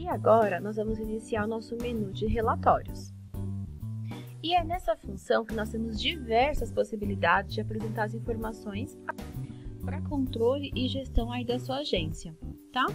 agora nós vamos iniciar o nosso menu de relatórios. E é nessa função que nós temos diversas possibilidades de apresentar as informações para controle e gestão aí da sua agência, tá?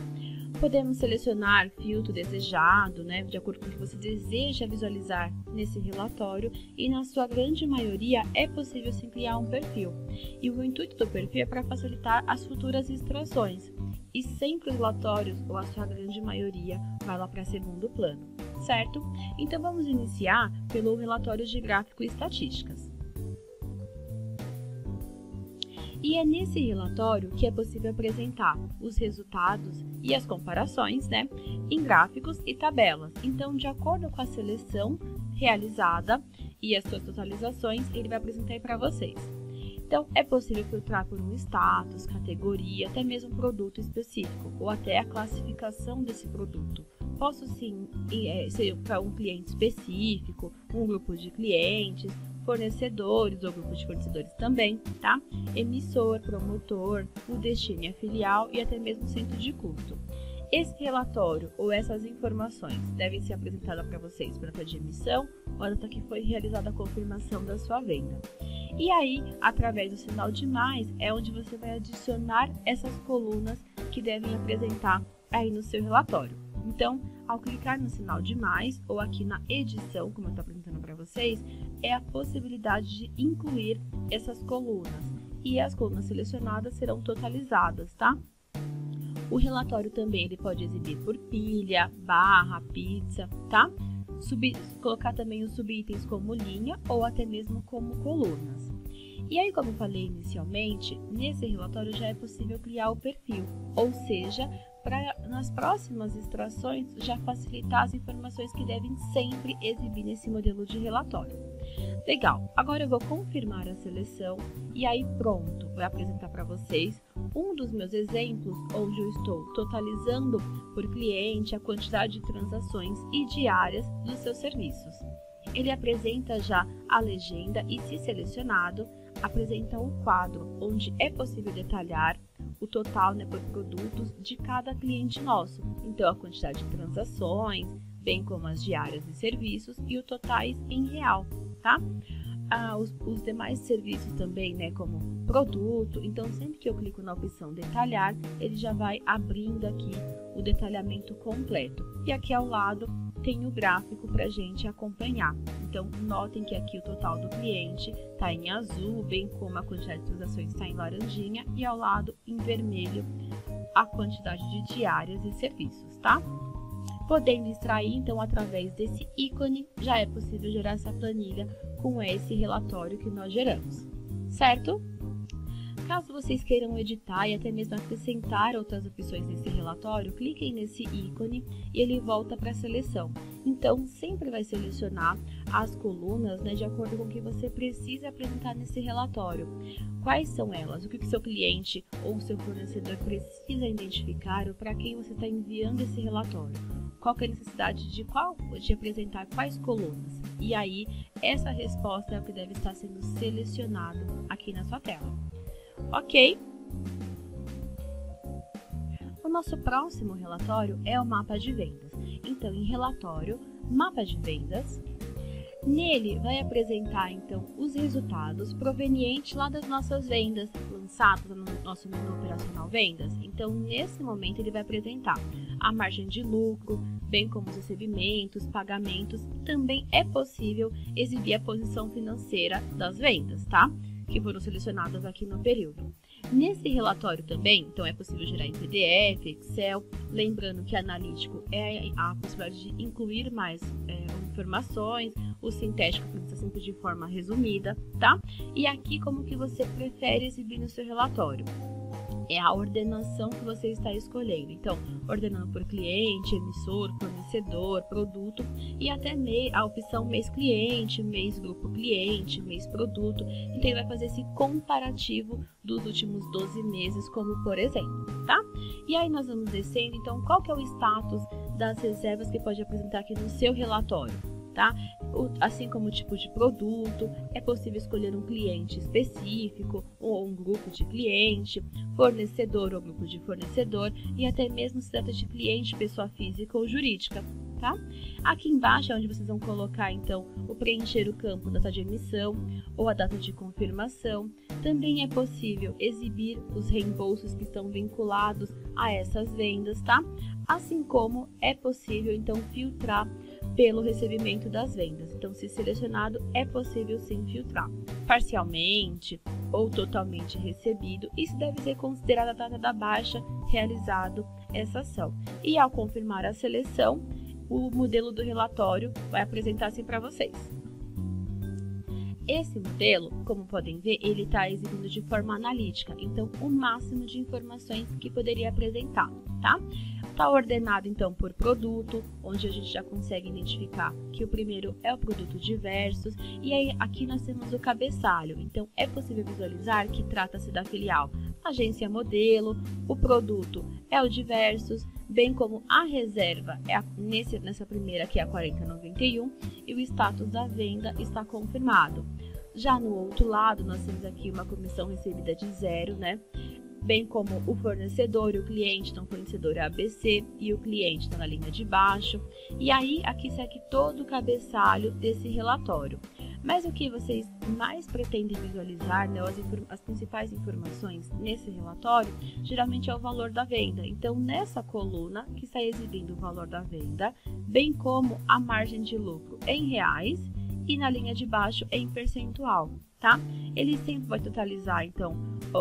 Podemos selecionar filtro desejado, né, de acordo com o que você deseja visualizar nesse relatório, e na sua grande maioria é possível sim criar um perfil. E o intuito do perfil é para facilitar as futuras extrações, e sempre os relatórios, ou a sua grande maioria, vai lá para segundo plano, certo? Então vamos iniciar pelo relatório de gráfico e estatísticas. E é nesse relatório que é possível apresentar os resultados e as comparações, né, em gráficos e tabelas. Então, de acordo com a seleção realizada e as suas totalizações, ele vai apresentar para vocês. Então, é possível filtrar por um status, categoria, até mesmo produto específico, ou até a classificação desse produto. Posso sim ser para um cliente específico, um grupo de clientes, fornecedores ou grupo de fornecedores também, tá? Emissor, promotor, o destino e a filial e até mesmo centro de custo. Esse relatório ou essas informações devem ser apresentadas para vocês pela data de emissão ou a data que foi realizada a confirmação da sua venda. E aí, através do sinal de mais, é onde você vai adicionar essas colunas que devem apresentar aí no seu relatório. Então, ao clicar no sinal de mais ou aqui na edição, como eu estou apresentando para vocês, é a possibilidade de incluir essas colunas. E as colunas selecionadas serão totalizadas, tá? O relatório também ele pode exibir por pilha, barra, pizza, tá? Colocar também os subitens como linha ou até mesmo como colunas. E aí, como eu falei inicialmente, nesse relatório já é possível criar o perfil, ou seja, para nas próximas extrações já facilitar as informações que devem sempre exibir nesse modelo de relatório. Legal, agora eu vou confirmar a seleção e aí pronto, vou apresentar para vocês um dos meus exemplos onde eu estou totalizando por cliente a quantidade de transações e diárias dos seus serviços. Ele apresenta já a legenda e, se selecionado, apresenta o quadro onde é possível detalhar o total, né, por produtos de cada cliente nosso. Então, a quantidade de transações, bem como as diárias de serviços e os totais em real, tá? Os demais serviços também, né, como produto. Então, sempre que eu clico na opção detalhar, ele já vai abrindo aqui o detalhamento completo. E aqui ao lado tem o gráfico para a gente acompanhar. Então, notem que aqui o total do cliente está em azul, bem como a quantidade de transações está em laranjinha, e ao lado, em vermelho, a quantidade de diárias e serviços, tá? Podendo extrair, então, através desse ícone, já é possível gerar essa planilha com esse relatório que nós geramos, certo? Caso vocês queiram editar e até mesmo acrescentar outras opções nesse relatório, cliquem nesse ícone e ele volta para a seleção. Então, sempre vai selecionar as colunas, né, de acordo com o que você precisa apresentar nesse relatório. Quais são elas? O que o seu cliente ou o seu fornecedor precisa identificar ou para quem você está enviando esse relatório? Qual que é a necessidade de apresentar quais colunas? E aí, essa resposta é o que deve estar sendo selecionado aqui na sua tela. Ok? O nosso próximo relatório é o mapa de vendas. Então, em relatório, mapa de vendas, nele vai apresentar então os resultados provenientes lá das nossas vendas lançadas no nosso menu operacional vendas. Então, nesse momento, ele vai apresentar a margem de lucro, bem como os recebimentos, pagamentos. Também é possível exibir a posição financeira das vendas, tá? Que foram selecionadas aqui no período. Nesse relatório também, então é possível gerar em PDF, Excel, lembrando que analítico é a possibilidade de incluir mais informações, o sintético precisa sempre de forma resumida, tá? E aqui como que você prefere exibir no seu relatório? É a ordenação que você está escolhendo. Então, ordenando por cliente, emissor, fornecedor, produto e até a opção mês cliente, mês grupo cliente, mês produto. Então, ele vai fazer esse comparativo dos últimos 12 meses, como por exemplo, tá? E aí nós vamos descendo, então, qual que é o status das reservas que pode apresentar aqui no seu relatório, tá? assim como o tipo de produto, é possível escolher um cliente específico ou um grupo de cliente, fornecedor ou grupo de fornecedor e até mesmo se trata de cliente, pessoa física ou jurídica, tá? Aqui embaixo é onde vocês vão colocar então o preencher o campo data de emissão ou a data de confirmação. Também é possível exibir os reembolsos que estão vinculados a essas vendas, tá? Assim como é possível então filtrar pelo recebimento das vendas. Então, se selecionado, é possível sim filtrar parcialmente ou totalmente recebido. Isso deve ser considerada a data da baixa realizado essa ação. E ao confirmar a seleção, o modelo do relatório vai apresentar assim para vocês. Esse modelo, como podem ver, ele está exibindo de forma analítica, então o máximo de informações que poderia apresentar, tá? Está ordenado então por produto, onde a gente já consegue identificar que o primeiro é o produto diversos, e aí aqui nós temos o cabeçalho, então é possível visualizar que trata-se da filial agência modelo, o produto é o diversos, bem como a reserva é nessa primeira aqui é a 4091 e o status da venda está confirmado. Já no outro lado nós temos aqui uma comissão recebida de 0, né? Bem como o fornecedor e o cliente, então o fornecedor é ABC e o cliente está na linha de baixo. E aí aqui segue todo o cabeçalho desse relatório. Mas o que vocês mais pretendem visualizar, né, as principais informações nesse relatório, geralmente é o valor da venda. Então, nessa coluna que está exibindo o valor da venda, bem como a margem de lucro em reais e na linha de baixo em percentual, tá? Ele sempre vai totalizar, então,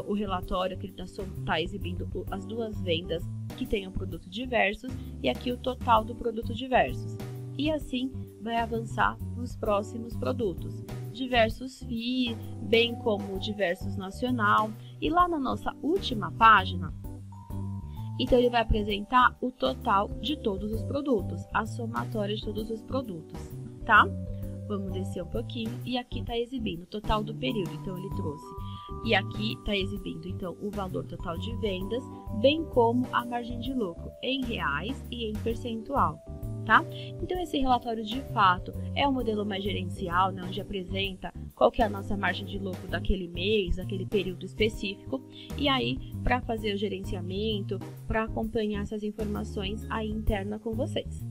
o relatório que ele está exibindo as duas vendas que tenham produto diversos e aqui o total do produto diversos. E assim vai avançar nos próximos produtos, diversos FII, bem como diversos nacional. E lá na nossa última página, então ele vai apresentar o total de todos os produtos, a somatória de todos os produtos, tá? Vamos descer um pouquinho e aqui está exibindo o total do período, então ele trouxe. E aqui está exibindo então o valor total de vendas, bem como a margem de lucro em reais e em percentual. Tá? Então esse relatório de fato é um modelo mais gerencial, né, onde apresenta qual que é a nossa margem de lucro daquele mês, daquele período específico, e aí para fazer o gerenciamento, para acompanhar essas informações aí interna com vocês,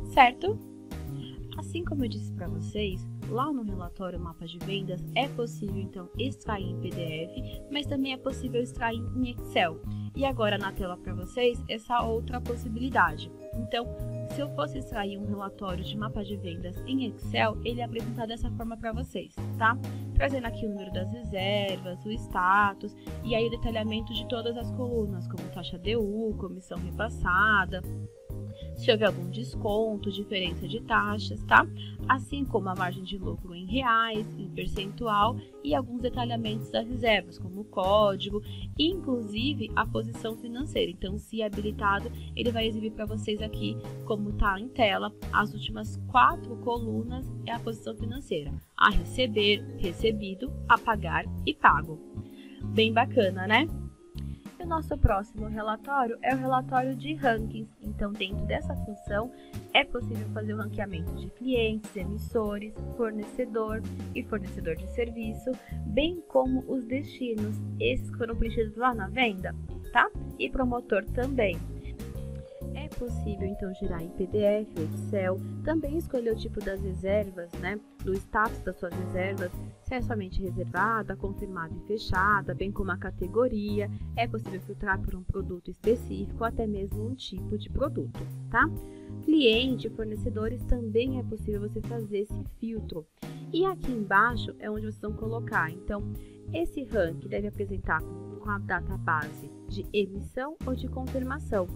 certo? Assim como eu disse para vocês, lá no relatório mapa de vendas é possível então extrair em PDF, mas também é possível extrair em Excel. E agora na tela para vocês essa outra possibilidade. Então, se eu fosse extrair um relatório de mapa de vendas em Excel, ele é apresentado dessa forma para vocês, tá? Trazendo aqui o número das reservas, o status e aí o detalhamento de todas as colunas, como taxa DU, comissão repassada, se houver algum desconto, diferença de taxas, tá? Assim como a margem de lucro em reais, em percentual e alguns detalhamentos das reservas, como o código, inclusive a posição financeira. Então, se habilitado, ele vai exibir para vocês aqui, como está em tela, as últimas 4 colunas é a posição financeira: a receber, recebido, a pagar e pago. Bem bacana, né? O nosso próximo relatório é o relatório de rankings. Então, dentro dessa função, é possível fazer o ranqueamento de clientes, emissores, fornecedor e fornecedor de serviço, bem como os destinos, esses que foram preenchidos lá na venda, tá? E promotor também. É possível, então, gerar em PDF, Excel, também escolher o tipo das reservas, né? Do status das suas reservas, se é somente reservada, confirmada e fechada, bem como a categoria. É possível filtrar por um produto específico ou até mesmo um tipo de produto, tá? Cliente, fornecedores, também é possível você fazer esse filtro. E aqui embaixo é onde vocês vão colocar, então, esse ranking deve apresentar com a data base de emissão ou de confirmação.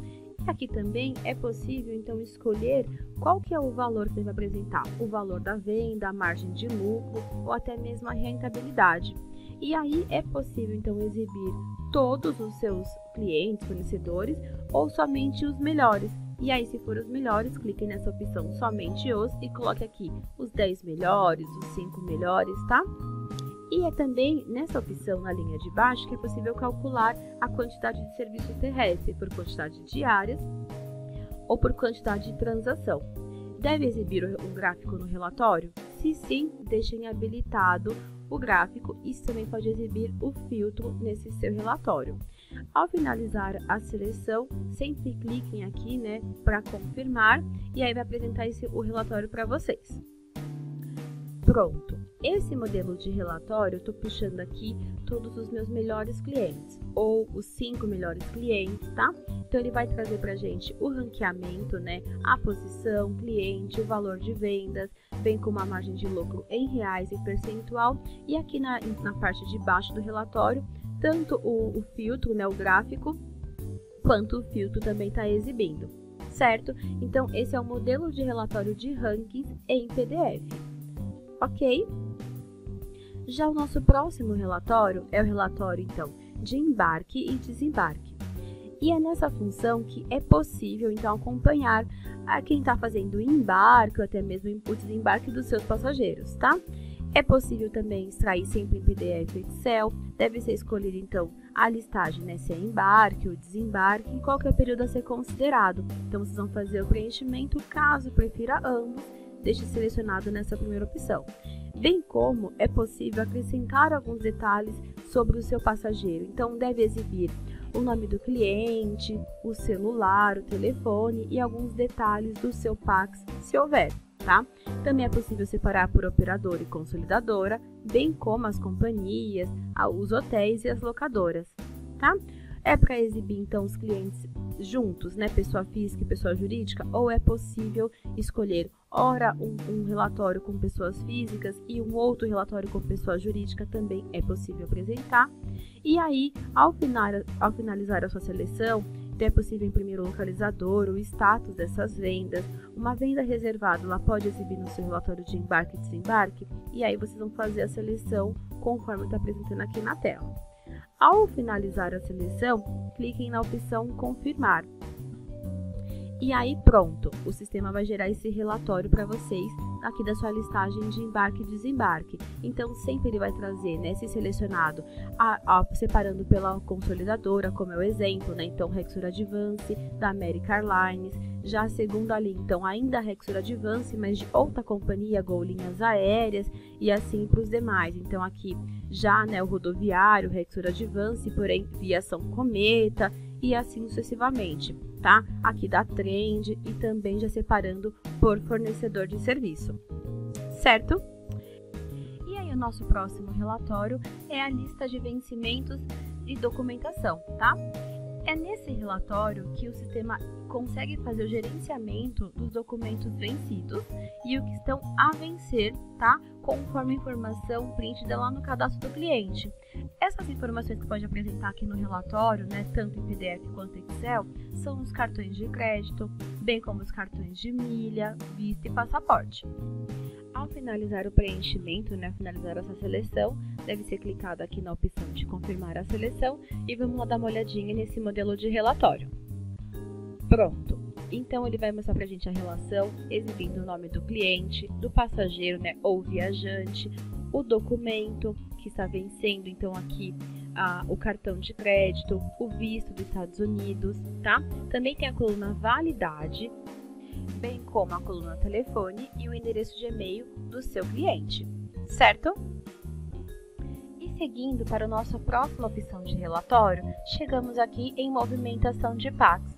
E aqui também é possível, então, escolher qual que é o valor que deve apresentar, o valor da venda, a margem de lucro ou até mesmo a rentabilidade. E aí é possível, então, exibir todos os seus clientes, fornecedores ou somente os melhores. E aí, se for os melhores, clique nessa opção somente os e coloque aqui os 10 melhores, os 5 melhores, tá? E é também nessa opção na linha de baixo que é possível calcular a quantidade de serviço terrestre por quantidade de diárias ou por quantidade de transação. Deve exibir um gráfico no relatório? Se sim, deixem habilitado o gráfico. Isso também pode exibir o filtro nesse seu relatório. Ao finalizar a seleção, sempre cliquem aqui, né, para confirmar, e aí vai apresentar o relatório para vocês. Pronto! Esse modelo de relatório, eu estou puxando aqui todos os meus melhores clientes, ou os 5 melhores clientes, tá? Então, ele vai trazer para a gente o ranqueamento, né? A posição, cliente, o valor de vendas, bem como a margem de lucro em reais e percentual. E aqui na parte de baixo do relatório, tanto o filtro, né, o gráfico, quanto o filtro também está exibindo, certo? Então, esse é o modelo de relatório de rankings em PDF, ok? Já o nosso próximo relatório é o relatório, então, de embarque e desembarque. E é nessa função que é possível, então, acompanhar a quem está fazendo o embarque ou até mesmo o desembarque dos seus passageiros, tá? É possível também extrair sempre em PDF Excel, deve ser escolhido, então, a listagem, né, se é embarque ou desembarque e qual que é o período a ser considerado. Então, vocês vão fazer o preenchimento, caso prefira ambos, deixe selecionado nessa primeira opção. Bem como é possível acrescentar alguns detalhes sobre o seu passageiro. Então, deve exibir o nome do cliente, o celular, o telefone e alguns detalhes do seu Pax, se houver, tá? Também é possível separar por operadora e consolidadora, bem como as companhias, os hotéis e as locadoras, tá? É para exibir, então, os clientes juntos, né, pessoa física e pessoa jurídica, ou é possível escolher ora um relatório com pessoas físicas e um outro relatório com pessoa jurídica também é possível apresentar. E aí, ao finalizar a sua seleção, é possível imprimir o localizador, o status dessas vendas. Uma venda reservada, ela pode exibir no seu relatório de embarque e desembarque, e aí vocês vão fazer a seleção conforme está apresentando aqui na tela. Ao finalizar a seleção, cliquem na opção confirmar. E aí pronto, o sistema vai gerar esse relatório para vocês aqui da sua listagem de embarque e desembarque. Então sempre ele vai trazer, né, se selecionado, separando pela consolidadora, como é o exemplo, né, então Rexur Advance, da American Airlines, já a segunda ali, então ainda Rexur Advance, mas de outra companhia, Gol Linhas Aéreas, e assim para os demais. Então aqui já, né, o rodoviário, Rexur Advance, porém Viação Cometa, e assim sucessivamente, tá? Aqui da Trend e também já separando por fornecedor de serviço, certo? E aí o nosso próximo relatório é a lista de vencimentos e documentação, tá? É nesse relatório que o sistema consegue fazer o gerenciamento dos documentos vencidos e o que estão a vencer, tá? Conforme a informação preenchida lá no cadastro do cliente. Essas informações que pode apresentar aqui no relatório, né, tanto em PDF quanto em Excel, são os cartões de crédito, bem como os cartões de milha, vista e passaporte. Ao finalizar o preenchimento, né, finalizar essa seleção, deve ser clicado aqui na opção de confirmar a seleção e vamos lá dar uma olhadinha nesse modelo de relatório. Pronto! Então ele vai mostrar para a gente a relação, exibindo o nome do cliente, do passageiro, né, ou viajante, o documento que está vencendo, então aqui o cartão de crédito, o visto dos Estados Unidos, tá? Também tem a coluna validade, bem como a coluna telefone e o endereço de e-mail do seu cliente, certo? E seguindo para a nossa próxima opção de relatório, chegamos aqui em movimentação de Pax.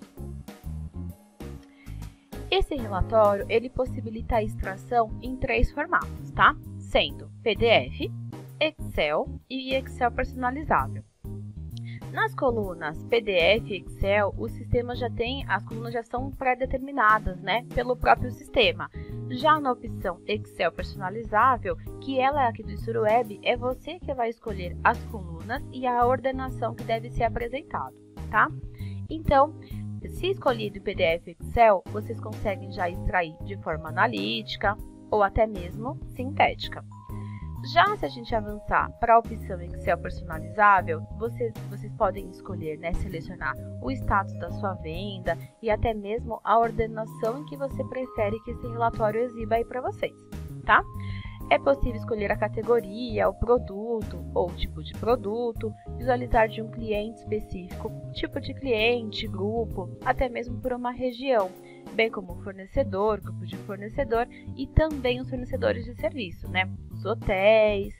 Esse relatório, ele possibilita a extração em 3 formatos, tá? Sendo PDF, Excel e Excel personalizável. Nas colunas PDF e Excel, o sistema já tem, as colunas já são pré-determinadas, né, pelo próprio sistema. Já na opção Excel personalizável, que ela é aqui do InstruWeb, é você que vai escolher as colunas e a ordenação que deve ser apresentado, tá? Então, se escolhido em PDF e Excel, vocês conseguem já extrair de forma analítica ou até mesmo sintética. Já se a gente avançar para a opção Excel personalizável, vocês podem escolher, né, selecionar o status da sua venda e até mesmo a ordenação em que você prefere que esse relatório exiba aí para vocês, tá? É possível escolher a categoria, o produto ou o tipo de produto, visualizar de um cliente específico, tipo de cliente, grupo, até mesmo por uma região. bem como o fornecedor, grupo de fornecedor e também os fornecedores de serviço, né? Os hotéis,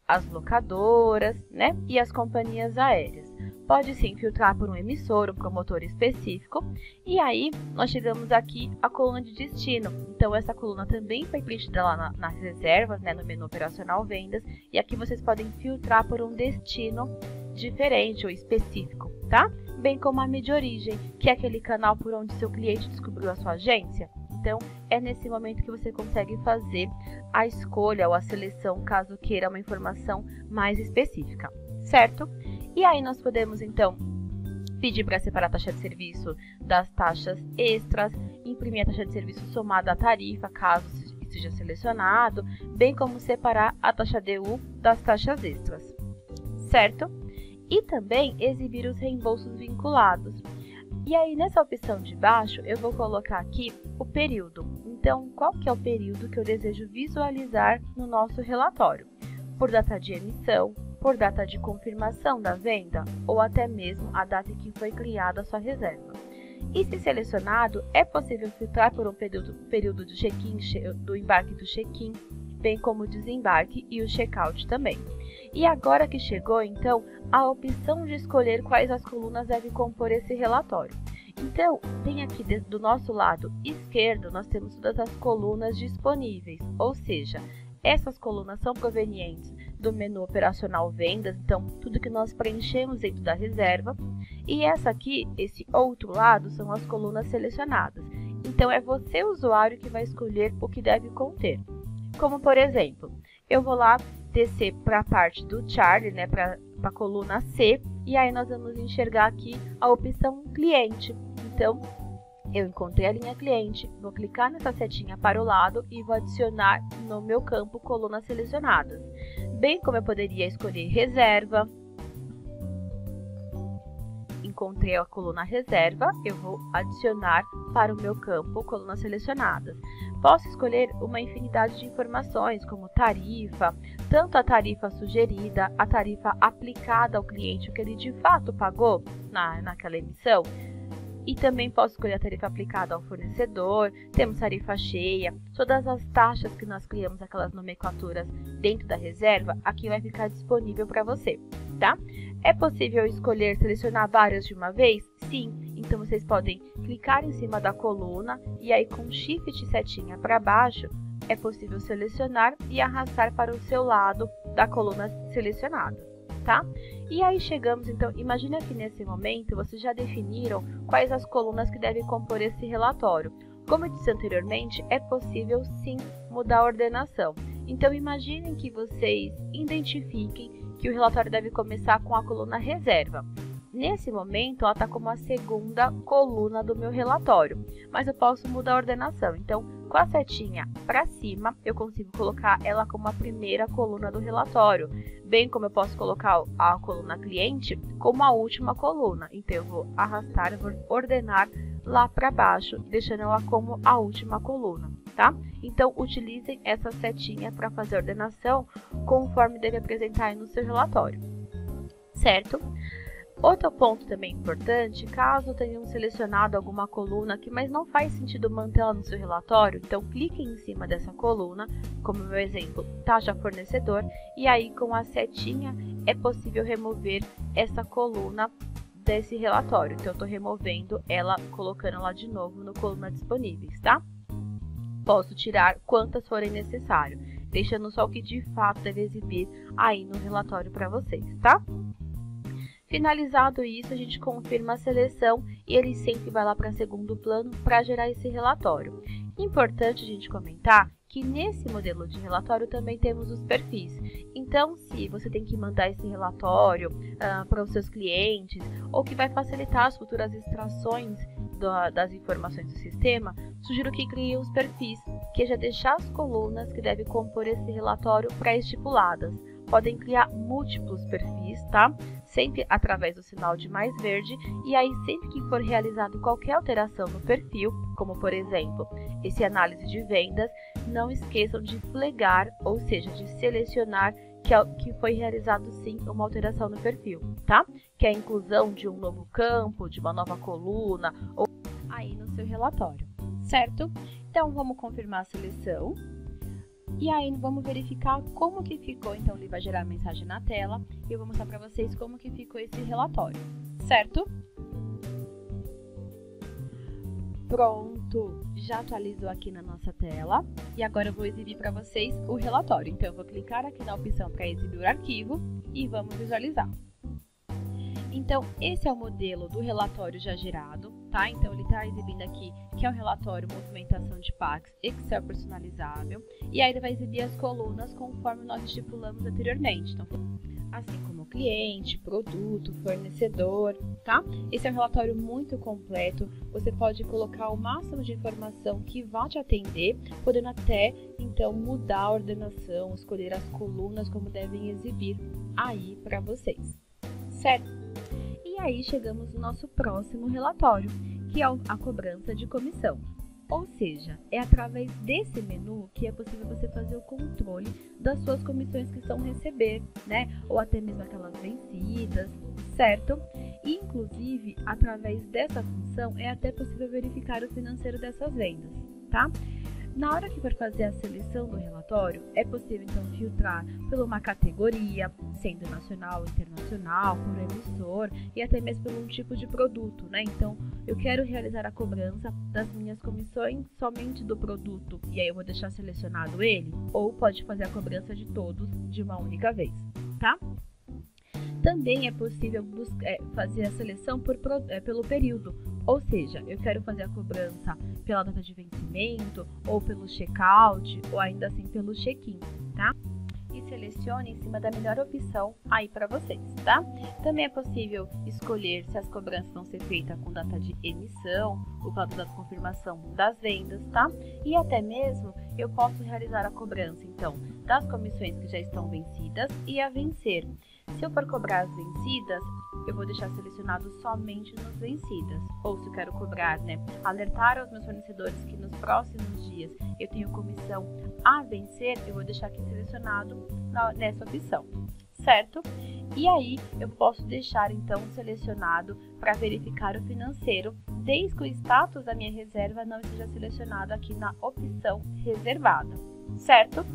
as locadoras, né? E as companhias aéreas. Pode sim filtrar por um emissor, um promotor específico. E aí, nós chegamos aqui à coluna de destino. Então, essa coluna também foi preenchida lá nas reservas, né, no menu operacional vendas. E aqui vocês podem filtrar por um destino diferente ou específico, tá? Bem como a mídia de origem, que é aquele canal por onde seu cliente descobriu a sua agência. Então, é nesse momento que você consegue fazer a escolha ou a seleção, caso queira uma informação mais específica, certo? E aí nós podemos, então, pedir para separar a taxa de serviço das taxas extras, imprimir a taxa de serviço somada à tarifa, caso seja selecionado, bem como separar a taxa DU das taxas extras, certo? E também exibir os reembolsos vinculados. E aí, nessa opção de baixo, eu vou colocar aqui o período. Então, qual que é o período que eu desejo visualizar no nosso relatório? Por data de emissão, por data de confirmação da venda ou até mesmo a data em que foi criada a sua reserva. E se selecionado, é possível filtrar por um período do check-in, do embarque do check-in, bem como o desembarque e o check-out também. E agora que chegou, então, a opção de escolher quais as colunas devem compor esse relatório. Então, tem aqui do nosso lado esquerdo, nós temos todas as colunas disponíveis, ou seja, essas colunas são provenientes do menu operacional vendas, então tudo que nós preenchemos dentro da reserva. E essa aqui, esse outro lado, são as colunas selecionadas. Então é você, usuário, que vai escolher o que deve conter. Como por exemplo, eu vou lá descer para a parte do Charlie, né, para a coluna C, e aí nós vamos enxergar aqui a opção cliente. Então, eu encontrei a linha cliente, vou clicar nessa setinha para o lado e vou adicionar no meu campo colunas selecionadas. Bem como eu poderia escolher reserva, encontrei a coluna reserva, eu vou adicionar para o meu campo colunas selecionadas. Posso escolher uma infinidade de informações, como tarifa, tanto a tarifa sugerida, a tarifa aplicada ao cliente, o que ele de fato pagou naquela emissão. E também posso escolher a tarifa aplicada ao fornecedor, temos tarifa cheia, todas as taxas que nós criamos, aquelas nomenclaturas dentro da reserva, aqui vai ficar disponível para você, tá? É possível escolher selecionar várias de uma vez? Sim, então vocês podem clicar em cima da coluna e aí com Shift e setinha para baixo, é possível selecionar e arrastar para o seu lado da coluna selecionada. Tá? E aí chegamos, então, imagina que nesse momento vocês já definiram quais as colunas que devem compor esse relatório. Como eu disse anteriormente, é possível sim mudar a ordenação. Então imaginem que vocês identifiquem que o relatório deve começar com a coluna reserva. Nesse momento, ela está como a segunda coluna do meu relatório, mas eu posso mudar a ordenação. Então, com a setinha para cima, eu consigo colocar ela como a primeira coluna do relatório, bem como eu posso colocar a coluna cliente como a última coluna. Então, eu vou arrastar, vou ordenar lá para baixo, deixando ela como a última coluna, tá? Então, utilizem essa setinha para fazer a ordenação conforme deve apresentar aí no seu relatório, certo? Outro ponto também importante, caso tenham selecionado alguma coluna aqui, mas não faz sentido mantê-la no seu relatório, então clique em cima dessa coluna, como meu exemplo, taxa fornecedor, e aí com a setinha é possível remover essa coluna desse relatório. Então eu estou removendo ela, colocando ela de novo no coluna disponíveis, tá? Posso tirar quantas forem necessário, deixando só o que de fato deve exibir aí no relatório para vocês, tá? Finalizado isso, a gente confirma a seleção e ele sempre vai lá para segundo plano para gerar esse relatório. Importante a gente comentar que nesse modelo de relatório também temos os perfis. Então, se você tem que mandar esse relatório para os seus clientes ou que vai facilitar as futuras extrações das informações do sistema, sugiro que crie os perfis, que é já deixar as colunas que devem compor esse relatório pré-estipuladas. Podem criar múltiplos perfis, tá? Sempre através do sinal de mais verde, e aí sempre que for realizado qualquer alteração no perfil, como por exemplo, esse análise de vendas, não esqueçam de flagar, ou seja, de selecionar que foi realizado sim uma alteração no perfil, tá? Que é a inclusão de um novo campo, de uma nova coluna, ou aí no seu relatório. certo? Então, vamos confirmar a seleção. E aí, vamos verificar como que ficou. Então, ele vai gerar a mensagem na tela e eu vou mostrar para vocês como que ficou esse relatório, certo? Pronto, já atualizou aqui na nossa tela e agora eu vou exibir para vocês o relatório. Então, eu vou clicar aqui na opção para exibir o arquivo e vamos visualizar. Então, esse é o modelo do relatório já gerado, tá? Então, ele está exibindo aqui que é o relatório movimentação de PAX Excel personalizável e aí ele vai exibir as colunas conforme nós estipulamos anteriormente. Então, assim como cliente, produto, fornecedor, tá? Esse é um relatório muito completo, você pode colocar o máximo de informação que vai te atender, podendo até, então, mudar a ordenação, escolher as colunas como devem exibir aí para vocês, certo? E aí chegamos no nosso próximo relatório, que é a cobrança de comissão. Ou seja, é através desse menu que é possível você fazer o controle das suas comissões que estão receber, né? Ou até mesmo aquelas vencidas, certo? E, inclusive, através dessa função, é até possível verificar o financeiro dessas vendas, tá? Na hora que for fazer a seleção do relatório, é possível, então, filtrar por uma categoria, sendo nacional, internacional, por emissor e até mesmo por um tipo de produto, né? Então, eu quero realizar a cobrança das minhas comissões somente do produto, e aí eu vou deixar selecionado ele, ou pode fazer a cobrança de todos de uma única vez, tá? Também é possível fazer a seleção pelo período, ou seja, eu quero fazer a cobrança pela data de vencimento, ou pelo check-out, ou ainda assim pelo check-in, tá? E selecione em cima da melhor opção aí para vocês, tá? Também é possível escolher se as cobranças vão ser feitas com data de emissão, ou com a data de confirmação das vendas, tá? E até mesmo eu posso realizar a cobrança, então, das comissões que já estão vencidas e a vencer. Se eu for cobrar as vencidas, eu vou deixar selecionado somente nos vencidas. Ou se eu quero cobrar, né, alertar aos meus fornecedores que nos próximos dias eu tenho comissão a vencer, eu vou deixar aqui selecionado nessa opção, certo? E aí eu posso deixar então selecionado para verificar o financeiro, desde que o status da minha reserva não esteja selecionado aqui na opção reservada, certo?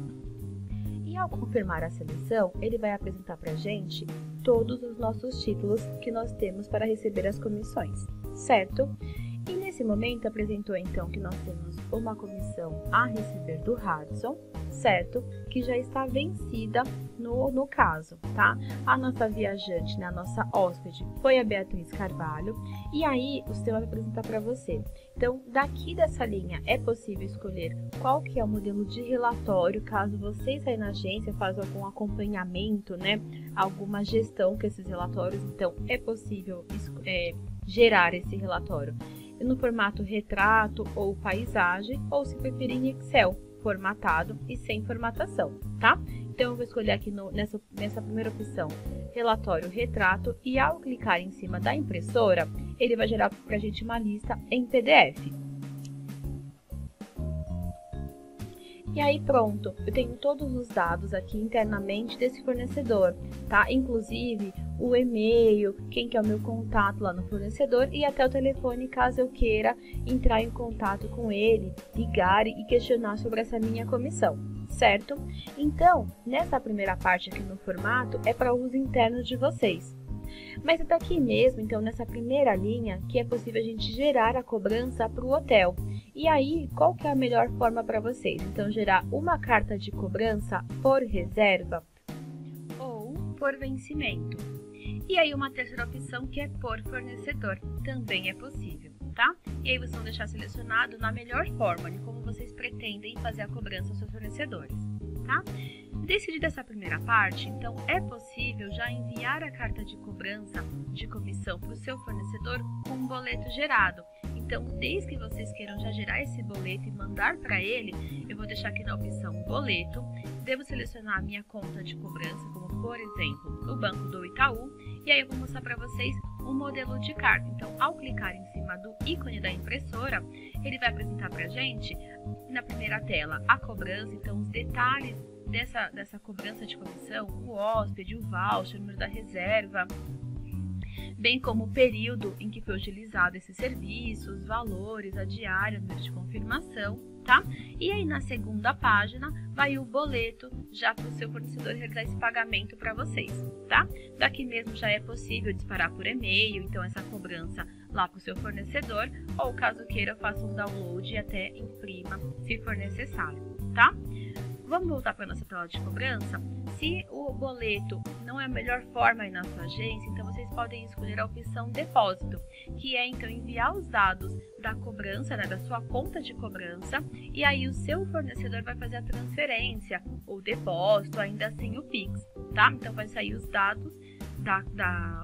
E ao confirmar a seleção, ele vai apresentar para a gente todos os nossos títulos que nós temos para receber as comissões, certo? E nesse momento apresentou então que nós temos uma comissão a receber do Hudson, certo? Que já está vencida no caso, tá? A nossa viajante, né, a nossa hóspede, foi a Beatriz Carvalho. E aí o sistema vai apresentar para você. Então, daqui dessa linha é possível escolher qual que é o modelo de relatório, caso vocês aí na agência façam algum acompanhamento, né? Alguma gestão com esses relatórios. Então, é possível gerar esse relatório no formato retrato ou paisagem, ou se preferir em Excel, formatado e sem formatação, tá? Então, eu vou escolher aqui nessa primeira opção, relatório retrato, e ao clicar em cima da impressora, ele vai gerar para a gente uma lista em PDF. E aí pronto, eu tenho todos os dados aqui internamente desse fornecedor, tá? Inclusive o e-mail, quem que é o meu contato lá no fornecedor e até o telefone caso eu queira entrar em contato com ele, ligar e questionar sobre essa minha comissão, certo? Então, nessa primeira parte aqui no formato é para uso interno de vocês. Mas é daqui mesmo, então, nessa primeira linha, que é possível a gente gerar a cobrança para o hotel. E aí, qual que é a melhor forma para vocês? Então, gerar uma carta de cobrança por reserva ou por vencimento. E aí, uma terceira opção que é por fornecedor, também é possível, tá? E aí, vocês vão deixar selecionado na melhor forma de como vocês pretendem fazer a cobrança aos seus fornecedores, tá? Decidida essa primeira parte, então é possível já enviar a carta de cobrança de comissão para o seu fornecedor com um boleto gerado. Então, desde que vocês queiram já gerar esse boleto e mandar para ele, eu vou deixar aqui na opção boleto, devo selecionar a minha conta de cobrança, como por exemplo o Banco do Itaú, e aí eu vou mostrar para vocês um modelo de carta. Então, ao clicar em cima do ícone da impressora, ele vai apresentar para a gente, na primeira tela, a cobrança, então os detalhes dessa cobrança de comissão, o hóspede, o voucher, o número da reserva. bem como o período em que foi utilizado esse serviço, os valores, a diária, o número de confirmação, tá? E aí na segunda página vai o boleto já para o seu fornecedor realizar esse pagamento para vocês, tá? Daqui mesmo já é possível disparar por e-mail, então essa cobrança lá para o seu fornecedor, ou caso queira, faça um download e até imprima se for necessário, tá? Vamos voltar para a nossa tela de cobrança? Se o boleto não é a melhor forma aí na sua agência, então vocês podem escolher a opção depósito, que é então enviar os dados da cobrança, né, da sua conta de cobrança, e aí o seu fornecedor vai fazer a transferência, ou depósito, ainda assim o Pix, tá? Então vai sair os dados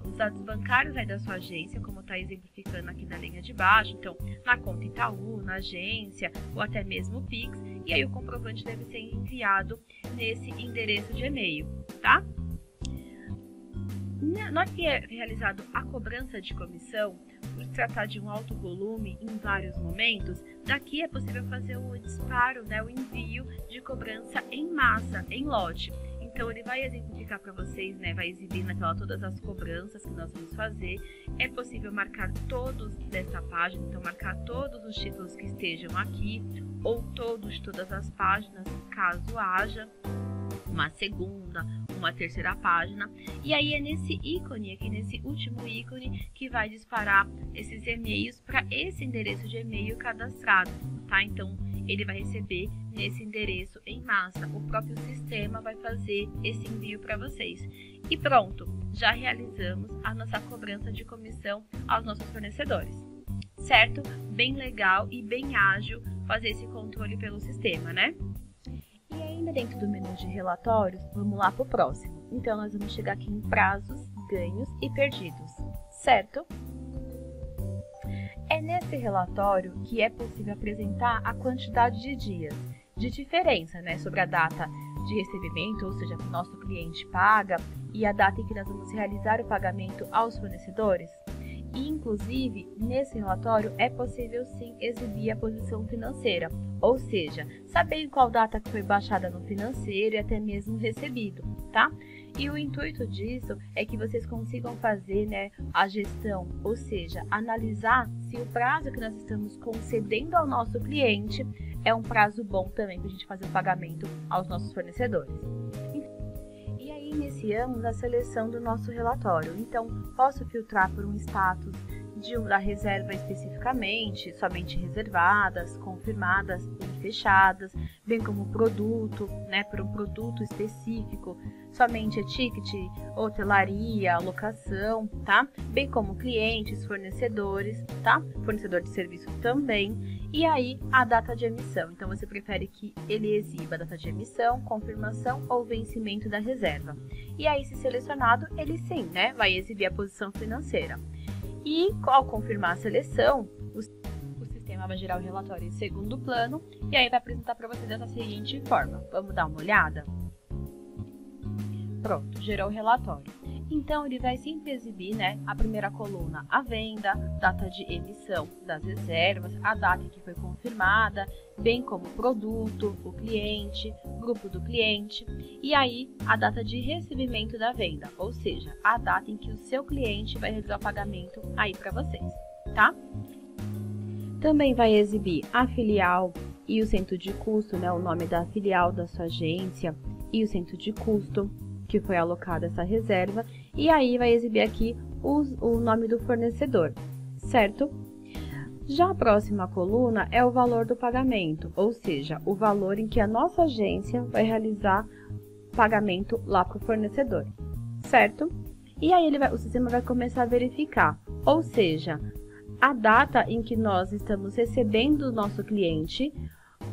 os dados bancários aí da sua agência, como está exemplificando aqui na linha de baixo, então na conta Itaú, na agência ou até mesmo o Pix, e aí o comprovante deve ser enviado nesse endereço de e-mail, tá? Na hora que é realizado a cobrança de comissão, por se tratar de um alto volume em vários momentos, daqui é possível fazer o disparo, né, o envio de cobrança em massa, em lote. Então, ele vai exemplificar para vocês, né, vai exibir na tela todas as cobranças que nós vamos fazer. É possível marcar todos dessa página, então marcar todos os títulos que estejam aqui, ou todas as páginas, caso haja uma segunda, uma terceira página. E aí é nesse ícone, aqui nesse último ícone, que vai disparar esses e-mails para esse endereço de e-mail cadastrado, tá? Então, ele vai receber nesse endereço em massa. O próprio sistema vai fazer esse envio para vocês. E pronto, já realizamos a nossa cobrança de comissão aos nossos fornecedores. Certo? Bem legal e bem ágil fazer esse controle pelo sistema, né? E ainda dentro do menu de relatórios, vamos lá para o próximo. Então, nós vamos chegar aqui em prazos, ganhos e perdidos, certo? É nesse relatório que é possível apresentar a quantidade de dias de diferença, né, sobre a data de recebimento, ou seja, que o nosso cliente paga, e a data em que nós vamos realizar o pagamento aos fornecedores. E, inclusive, nesse relatório é possível sim exibir a posição financeira, ou seja, saber em qual data que foi baixada no financeiro e até mesmo recebido, tá? E o intuito disso é que vocês consigam fazer, né, a gestão, ou seja, analisar se o prazo que nós estamos concedendo ao nosso cliente é um prazo bom também para a gente fazer o pagamento aos nossos fornecedores. E aí iniciamos a seleção do nosso relatório. Então, posso filtrar por um status da reserva especificamente, somente reservadas, confirmadas e fechadas, bem como produto, né, por um produto específico, somente ticket, hotelaria, locação, tá? Bem como clientes, fornecedores, tá? Fornecedor de serviço também. E aí, a data de emissão. Então, você prefere que ele exiba a data de emissão, confirmação ou vencimento da reserva. E aí, se selecionado, ele sim, né, vai exibir a posição financeira. E, ao confirmar a seleção, o sistema vai gerar o relatório em segundo plano e aí vai apresentar para vocês dessa seguinte forma. Vamos dar uma olhada? Pronto, gerou o relatório. Então, ele vai sempre exibir, né, a primeira coluna, a venda, data de emissão das reservas, a data em que foi confirmada, bem como o produto, o cliente, grupo do cliente, e aí a data de recebimento da venda, ou seja, a data em que o seu cliente vai realizar o pagamento aí para vocês, tá? Também vai exibir a filial e o centro de custo, né, o nome da filial da sua agência e o centro de custo que foi alocada essa reserva, e aí vai exibir aqui o nome do fornecedor, certo? Já a próxima coluna é o valor do pagamento, ou seja, o valor em que a nossa agência vai realizar pagamento lá para o fornecedor, certo? E aí o sistema vai começar a verificar, ou seja, a data em que nós estamos recebendo o nosso cliente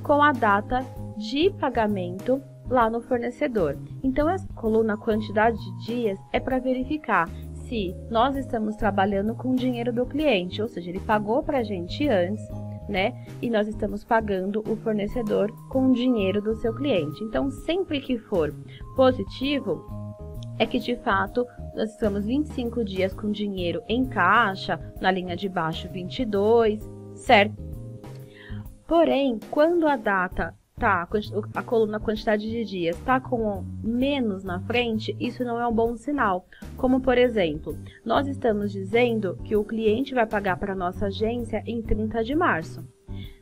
com a data de pagamento lá no fornecedor. Então, essa coluna quantidade de dias é para verificar se nós estamos trabalhando com o dinheiro do cliente, ou seja, ele pagou para a gente antes, né? E nós estamos pagando o fornecedor com o dinheiro do seu cliente. Então, sempre que for positivo, é que de fato nós estamos 25 dias com dinheiro em caixa, na linha de baixo 22, certo? Porém, quando a data tá, a coluna quantidade de dias está com menos na frente, isso não é um bom sinal. Como, por exemplo, nós estamos dizendo que o cliente vai pagar para a nossa agência em 30 de março.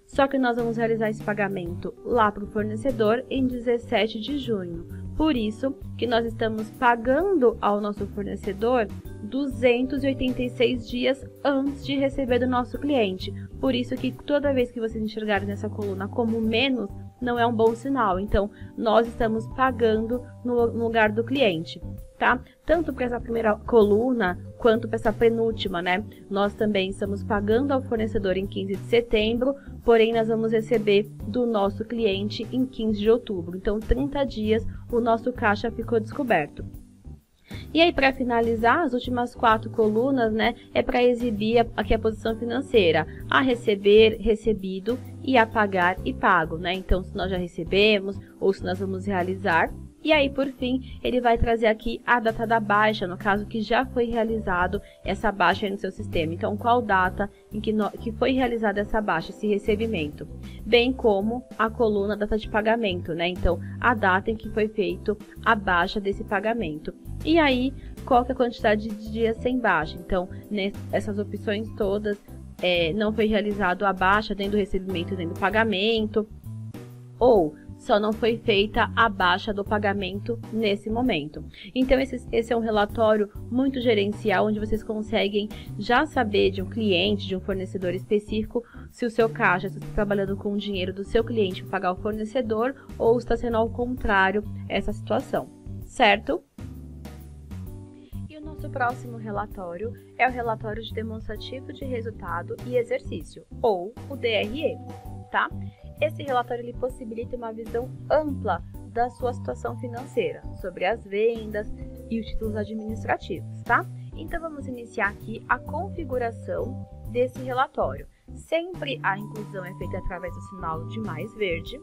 Só que nós vamos realizar esse pagamento lá para o fornecedor em 17 de junho. Por isso que nós estamos pagando ao nosso fornecedor 286 dias antes de receber do nosso cliente. Por isso que toda vez que vocês enxergarem nessa coluna como menos, não é um bom sinal. Então, nós estamos pagando no lugar do cliente, tá? Tanto para essa primeira coluna, quanto para essa penúltima, né? Nós também estamos pagando ao fornecedor em 15 de setembro, porém nós vamos receber do nosso cliente em 15 de outubro. Então, 30 dias o nosso caixa ficou descoberto. E aí, para finalizar, as últimas 4 colunas, né, é para exibir aqui a posição financeira, a receber, recebido, e a pagar e pago, né? Então, se nós já recebemos ou se nós vamos realizar. E aí, por fim, ele vai trazer aqui a data da baixa, no caso que já foi realizado essa baixa aí no seu sistema. Então, qual data em que foi realizada essa baixa, esse recebimento? Bem como a coluna data de pagamento, né? Então, a data em que foi feito a baixa desse pagamento. E aí, qual que é a quantidade de dias sem baixa? Então, nessas opções todas, não foi realizado a baixa nem do recebimento nem do pagamento, ou só não foi feita a baixa do pagamento nesse momento. Então, esse é um relatório muito gerencial, onde vocês conseguem já saber de um cliente, de um fornecedor específico, se o seu caixa está trabalhando com o dinheiro do seu cliente para pagar o fornecedor, ou está sendo ao contrário essa situação, certo? E o nosso próximo relatório é o relatório de demonstrativo de resultado e exercício, ou o DRE, tá? Esse relatório ele possibilita uma visão ampla da sua situação financeira, sobre as vendas e os títulos administrativos, tá? Então, vamos iniciar aqui a configuração desse relatório. Sempre a inclusão é feita através do sinal de mais verde.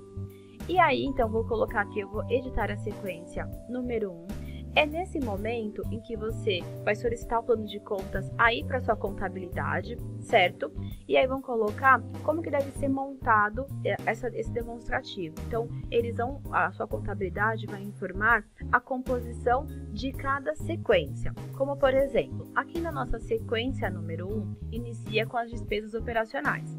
E aí, então, vou colocar aqui, eu vou editar a sequência número 1. É nesse momento em que você vai solicitar o plano de contas aí para sua contabilidade, certo? E aí vão colocar como que deve ser montado esse demonstrativo. Então, a sua contabilidade vai informar a composição de cada sequência. Como, por exemplo, aqui na nossa sequência número 1, inicia com as despesas operacionais.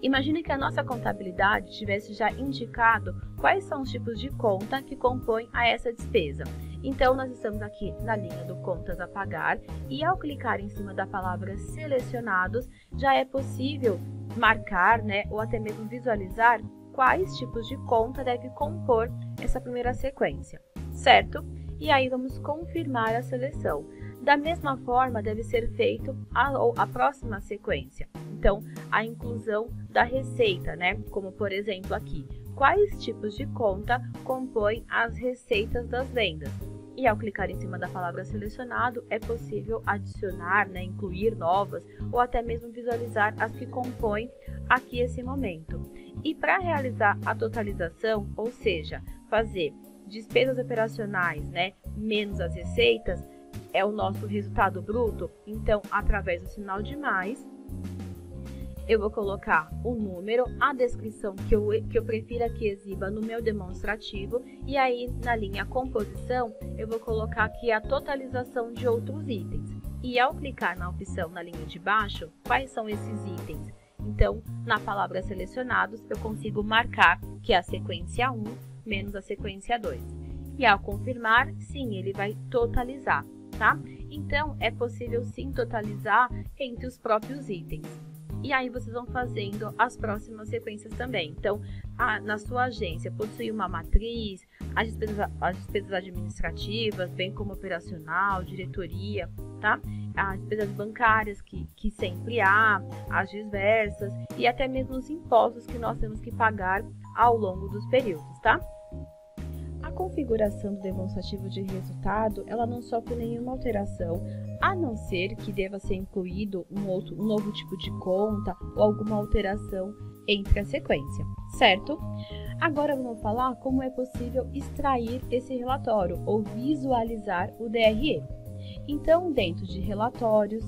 Imagine que a nossa contabilidade tivesse já indicado quais são os tipos de conta que compõem a essa despesa. Então, nós estamos aqui na linha do contas a pagar e ao clicar em cima da palavra selecionados, já é possível marcar, né, ou até mesmo visualizar quais tipos de conta deve compor essa primeira sequência, certo? E aí vamos confirmar a seleção. Da mesma forma, deve ser feito a próxima sequência. Então, a inclusão da receita, né? Como, por exemplo, aqui, quais tipos de conta compõem as receitas das vendas? E ao clicar em cima da palavra selecionado, é possível adicionar, né, incluir novas ou até mesmo visualizar as que compõem aqui esse momento. E para realizar a totalização, ou seja, fazer despesas operacionais, né, menos as receitas, é o nosso resultado bruto. Então, através do sinal de mais, eu vou colocar o número, a descrição que eu prefira que exiba no meu demonstrativo, e aí na linha composição eu vou colocar aqui a totalização de outros itens. E ao clicar na opção na linha de baixo, quais são esses itens? Então, na palavra selecionados, eu consigo marcar que é a sequência 1 menos a sequência 2. E ao confirmar, sim, ele vai totalizar, tá? Então, é possível sim totalizar entre os próprios itens. E aí vocês vão fazendo as próximas sequências também. Então, na sua agência possui uma matriz, as despesas administrativas, bem como operacional, diretoria, tá? As despesas bancárias que sempre há, as diversas e até mesmo os impostos que nós temos que pagar ao longo dos períodos, tá? A configuração do demonstrativo de resultado, ela não sofre nenhuma alteração, a não ser que deva ser incluído um novo tipo de conta ou alguma alteração entre a sequência, certo? Agora vamos falar como é possível extrair esse relatório ou visualizar o DRE. Então, dentro de relatórios,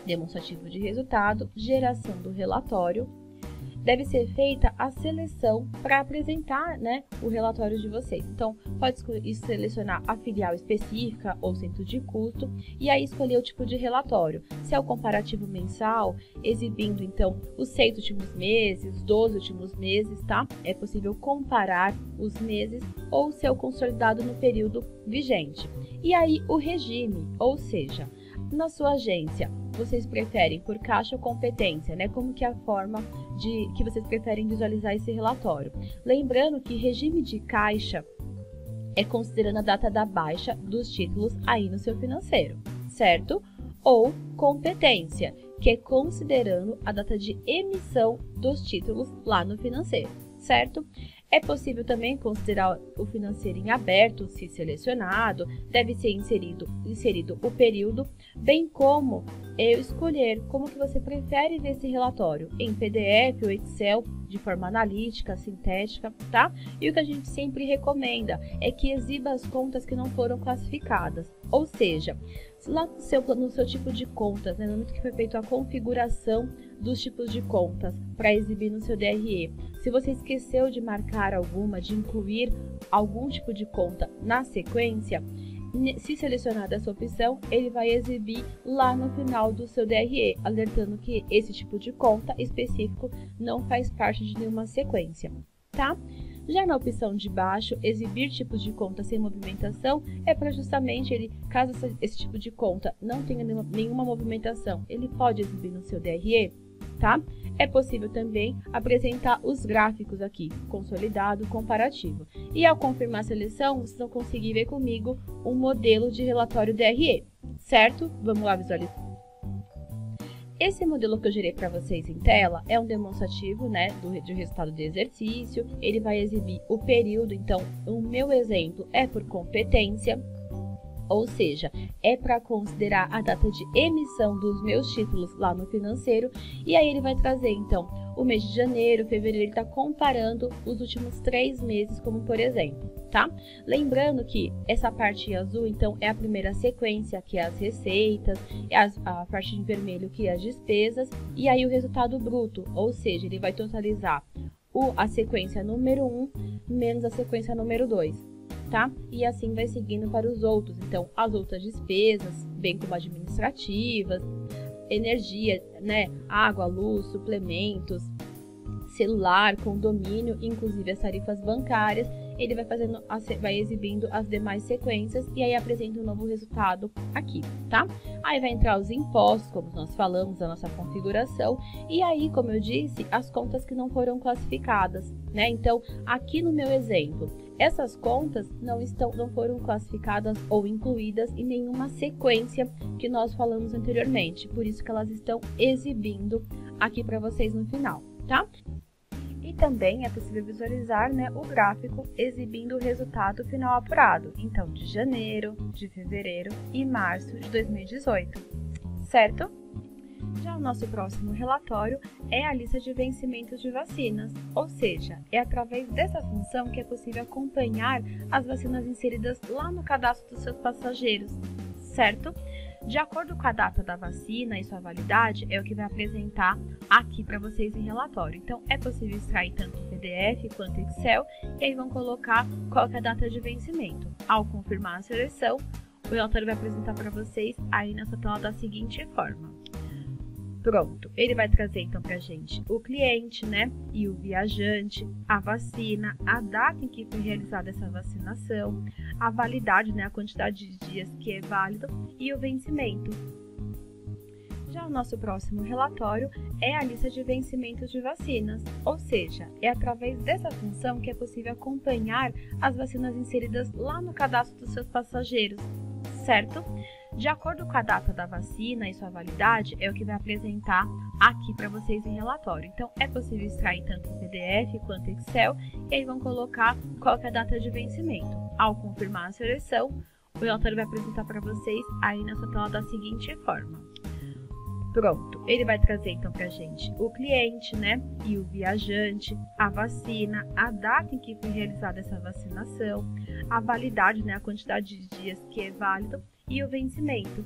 demonstrativo de resultado, geração do relatório, deve ser feita a seleção para apresentar, né, o relatório de vocês. Então, pode selecionar a filial específica ou centro de custo e aí escolher o tipo de relatório. Se é o comparativo mensal, exibindo então os 6 últimos meses, os 12 últimos meses, tá? É possível comparar os meses ou se é o consolidado no período vigente. E aí o regime, ou seja, na sua agência, vocês preferem por caixa ou competência, né? Como que é a forma que vocês preferem visualizar esse relatório? Lembrando que regime de caixa é considerando a data da baixa dos títulos aí no seu financeiro, certo? Ou competência, que é considerando a data de emissão dos títulos lá no financeiro, certo? É possível também considerar o financeiro em aberto, se selecionado, deve ser inserido o período, bem como escolher como que você prefere ver esse relatório, em PDF ou Excel, de forma analítica, sintética, tá? E o que a gente sempre recomenda é que exiba as contas que não foram classificadas, ou seja, lá no seu tipo de contas, né, no momento que foi feita a configuração dos tipos de contas para exibir no seu DRE, se você esqueceu de marcar alguma, de incluir algum tipo de conta na sequência, se selecionada essa opção, ele vai exibir lá no final do seu DRE, alertando que esse tipo de conta específico não faz parte de nenhuma sequência, tá? Já na opção de baixo, exibir tipos de conta sem movimentação, é para justamente caso esse tipo de conta não tenha nenhuma movimentação, ele pode exibir no seu DRE, tá? É possível também apresentar os gráficos aqui, consolidado, comparativo. E ao confirmar a seleção, vocês vão conseguir ver comigo um modelo de relatório DRE, certo? Vamos lá visualizar. Esse modelo que eu gerei para vocês em tela é um demonstrativo, né, do resultado do exercício. Ele vai exibir o período, então o meu exemplo é por competência, ou seja, é para considerar a data de emissão dos meus títulos lá no financeiro, e aí ele vai trazer, então, o mês de janeiro, fevereiro, ele está comparando os últimos 3 meses, como por exemplo, tá? Lembrando que essa parte azul, então, é a primeira sequência, que é as receitas, a parte em vermelho, que é as despesas, e aí o resultado bruto, ou seja, ele vai totalizar a sequência número 1 menos a sequência número 2. Tá? E assim vai seguindo para os outros. Então, as outras despesas, bem como administrativas, energia, né? Água, luz, suplementos, celular, condomínio, inclusive as tarifas bancárias, ele vai exibindo as demais sequências e aí apresenta um novo resultado aqui, tá? Aí vai entrar os impostos, como nós falamos, a nossa configuração, e aí, como eu disse, as contas que não foram classificadas, né? Então, aqui no meu exemplo, essas contas não foram classificadas ou incluídas em nenhuma sequência que nós falamos anteriormente, por isso que elas estão exibindo aqui para vocês no final, tá? E também é possível visualizar, né, o gráfico exibindo o resultado final apurado, então de janeiro, de fevereiro e março de 2018, certo? Já o nosso próximo relatório é a lista de vencimentos de vacinas, ou seja, é através dessa função que é possível acompanhar as vacinas inseridas lá no cadastro dos seus passageiros, certo? De acordo com a data da vacina e sua validade, é o que vai apresentar aqui para vocês em relatório. Então, é possível extrair tanto PDF quanto Excel e aí vão colocar qual que é a data de vencimento. Ao confirmar a seleção, o relatório vai apresentar para vocês aí nessa tela da seguinte forma. Pronto, ele vai trazer então para a gente o cliente, né, e o viajante, a vacina, a data em que foi realizada essa vacinação, a validade, né, a quantidade de dias que é válido e o vencimento. Já o nosso próximo relatório é a lista de vencimentos de vacinas, ou seja, é através dessa função que é possível acompanhar as vacinas inseridas lá no cadastro dos seus passageiros, certo? De acordo com a data da vacina e sua validade, é o que vai apresentar aqui para vocês em relatório. Então, é possível extrair tanto PDF quanto Excel e aí vão colocar qual que é a data de vencimento. Ao confirmar a seleção, o relatório vai apresentar para vocês aí nessa tela da seguinte forma. Pronto, ele vai trazer então para a gente o cliente, né, e o viajante, a vacina, a data em que foi realizada essa vacinação, a validade, né, a quantidade de dias que é válido e o vencimento.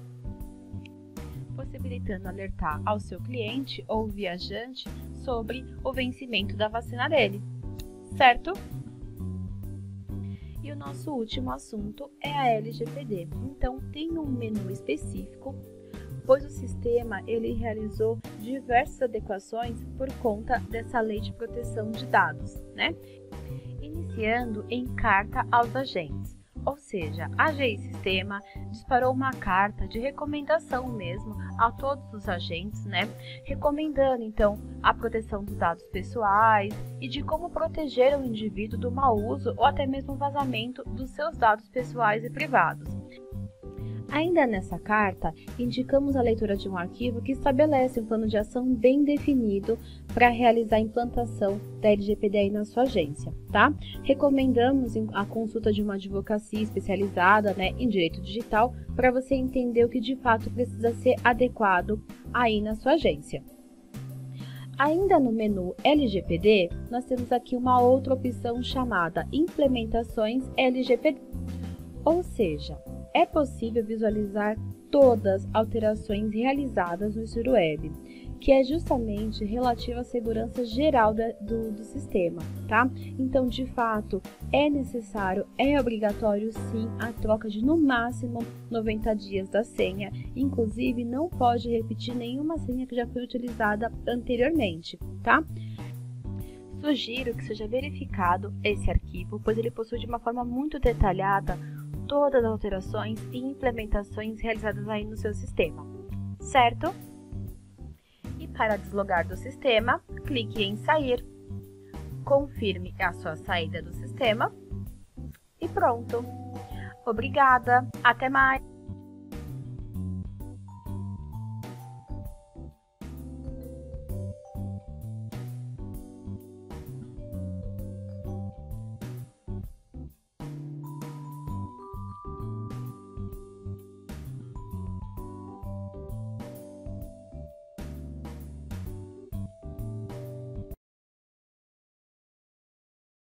possibilitando alertar ao seu cliente ou viajante sobre o vencimento da vacina dele, certo? E o nosso último assunto é a LGPD. Então, tem um menu específico, pois o sistema ele realizou diversas adequações por conta dessa lei de proteção de dados, né? Iniciando em carta aos agentes, ou seja, a AGI Sistema disparou uma carta de recomendação mesmo a todos os agentes, né? Recomendando então a proteção dos dados pessoais e de como proteger o indivíduo do mau uso ou até mesmo vazamento dos seus dados pessoais e privados. Ainda nessa carta, indicamos a leitura de um arquivo que estabelece um plano de ação bem definido para realizar a implantação da LGPD aí na sua agência, tá? Recomendamos a consulta de uma advocacia especializada, né, em direito digital para você entender o que de fato precisa ser adequado aí na sua agência. Ainda no menu LGPD, nós temos aqui uma outra opção chamada Implementações LGPD, ou seja, é possível visualizar todas as alterações realizadas no Sure Web, que é justamente relativa à segurança geral do sistema, tá? Então, de fato, é necessário, é obrigatório sim a troca de no máximo 90 dias da senha, inclusive não pode repetir nenhuma senha que já foi utilizada anteriormente, tá? Sugiro que seja verificado esse arquivo, pois ele possui de uma forma muito detalhada todas as alterações e implementações realizadas aí no seu sistema, certo? E para deslogar do sistema, clique em sair, confirme a sua saída do sistema e pronto. Obrigada, até mais!